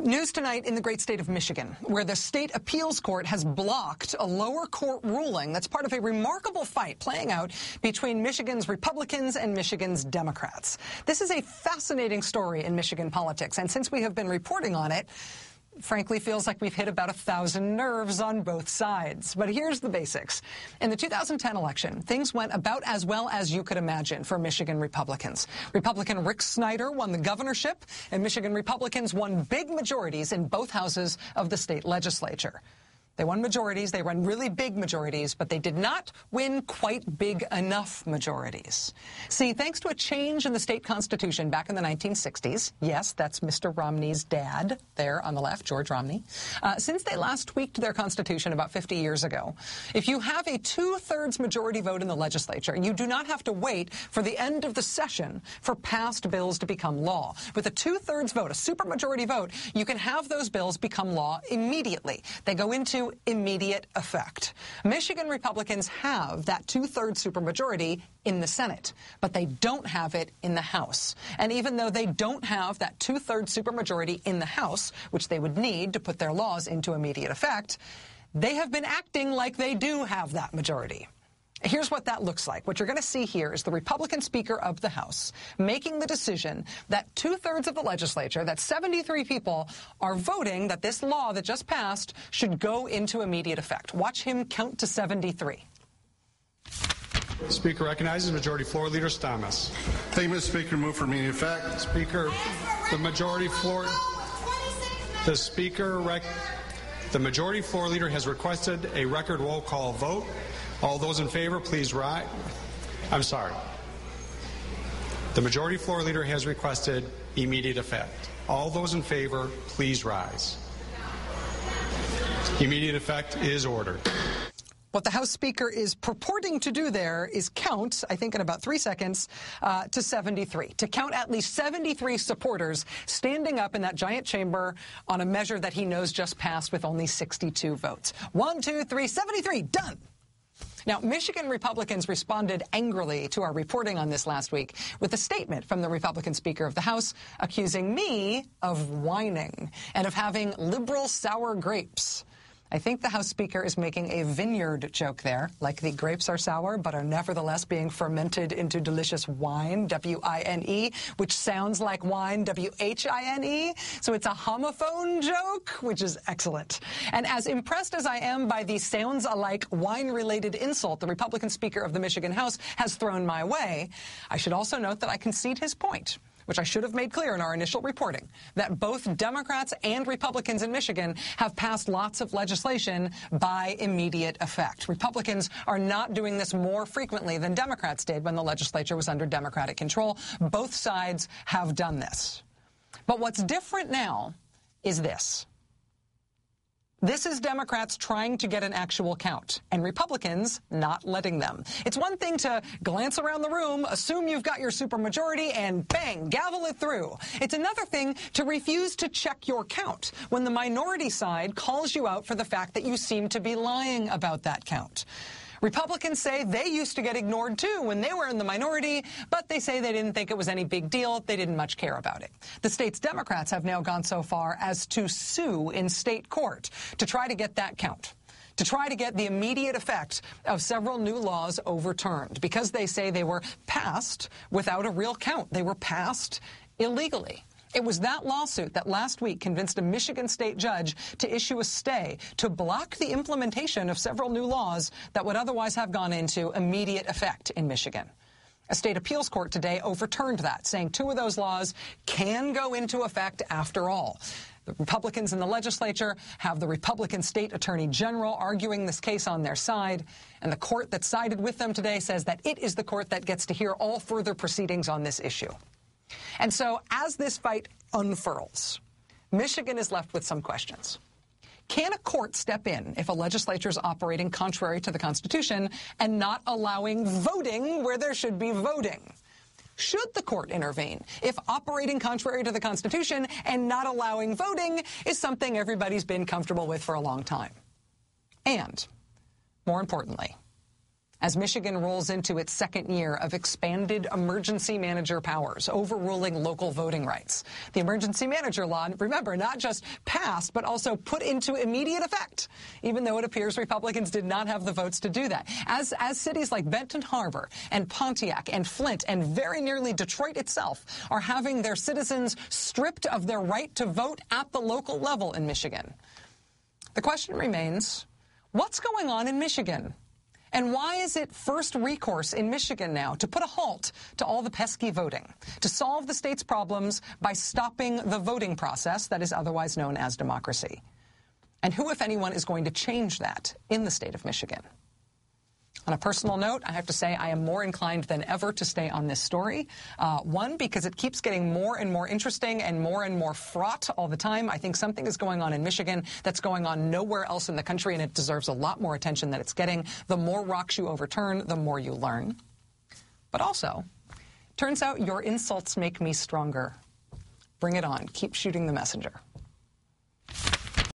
News tonight in the great state of Michigan, where the state appeals court has blocked a lower court ruling that's part of a remarkable fight playing out between Michigan's Republicans and Michigan's Democrats. This is a fascinating story in Michigan politics, and since we have been reporting on it, frankly feels like we've hit about 1,000 nerves on both sides. But here's the basics. In the 2010 election, things went about as well as you could imagine for Michigan Republicans. Republican Rick Snyder won the governorship, and Michigan Republicans won big majorities in both houses of the state legislature. They won majorities, they won really big majorities, but they did not win quite big enough majorities. See, thanks to a change in the state constitution back in the 1960s, yes, that's Mr. Romney's dad there on the left, George Romney, since they last tweaked their constitution about 50 years ago, if you have a two-thirds majority vote in the legislature, you do not have to wait for the end of the session for passed bills to become law. With a two-thirds vote, a supermajority vote, you can have those bills become law immediately. They go into immediate effect. Michigan Republicans have that two-thirds supermajority in the Senate, but they don't have it in the House. And even though they don't have that two-thirds supermajority in the House, which they would need to put their laws into immediate effect, they have been acting like they do have that majority. Here's what that looks like. What you're going to see here is the Republican Speaker of the House making the decision that two-thirds of the legislature, that 73 people, are voting that this law that just passed should go into immediate effect. Watch him count to 73. Speaker recognizes Majority Floor Leader Stamas. Thank you, Mr. Speaker. Move for immediate effect. Speaker, the Majority Floor... The Majority Floor Leader has requested a record roll call vote. All those in favor, please rise. I'm sorry. The Majority Floor Leader has requested immediate effect. All those in favor, please rise. Immediate effect is ordered. What the House Speaker is purporting to do there is count, I think in about 3 seconds, to 73. To count at least 73 supporters standing up in that giant chamber on a measure that he knows just passed with only 62 votes. 1, 2, 3, 73, done! Now, Michigan Republicans responded angrily to our reporting on this last week with a statement from the Republican Speaker of the House accusing me of whining and of having liberal sour grapes. I think the House Speaker is making a vineyard joke there, like the grapes are sour but are nevertheless being fermented into delicious wine, W-I-N-E, which sounds like wine, W-H-I-N-E. So it's a homophone joke, which is excellent. And as impressed as I am by the sounds-alike wine-related insult the Republican Speaker of the Michigan House has thrown my way, I should also note that I concede his point, which I should have made clear in our initial reporting, that both Democrats and Republicans in Michigan have passed lots of legislation by immediate effect. Republicans are not doing this more frequently than Democrats did when the legislature was under Democratic control. Both sides have done this. But what's different now is this. This is Democrats trying to get an actual count, and Republicans not letting them. It's one thing to glance around the room, assume you've got your supermajority, and bang, gavel it through. It's another thing to refuse to check your count when the minority side calls you out for the fact that you seem to be lying about that count. Republicans say they used to get ignored, too, when they were in the minority, but they say they didn't think it was any big deal. They didn't much care about it. The state's Democrats have now gone so far as to sue in state court to try to get that count, to try to get the immediate effect of several new laws overturned, because they say they were passed without a real count. They were passed illegally. It was that lawsuit that last week convinced a Michigan state judge to issue a stay to block the implementation of several new laws that would otherwise have gone into immediate effect in Michigan. A state appeals court today overturned that, saying 2 of those laws can go into effect after all. The Republicans in the legislature have the Republican state attorney general arguing this case on their side, and the court that sided with them today says that it is the court that gets to hear all further proceedings on this issue. And so, as this fight unfurls, Michigan is left with some questions. Can a court step in if a legislature is operating contrary to the Constitution and not allowing voting where there should be voting? Should the court intervene if operating contrary to the Constitution and not allowing voting is something everybody's been comfortable with for a long time? And, more importantly, as Michigan rolls into its second year of expanded emergency manager powers, overruling local voting rights. The emergency manager law, remember, not just passed, but also put into immediate effect, even though it appears Republicans did not have the votes to do that. As cities like Benton Harbor and Pontiac and Flint and very nearly Detroit itself are having their citizens stripped of their right to vote at the local level in Michigan. The question remains, what's going on in Michigan? And why is it first recourse in Michigan now to put a halt to all the pesky voting, to solve the state's problems by stopping the voting process that is otherwise known as democracy? And who, if anyone, is going to change that in the state of Michigan? On a personal note, I have to say I am more inclined than ever to stay on this story. One, because it keeps getting more and more interesting and more fraught all the time. I think something is going on in Michigan that's going on nowhere else in the country, and it deserves a lot more attention than it's getting. The more rocks you overturn, the more you learn. But also, turns out your insults make me stronger. Bring it on. Keep shooting the messenger.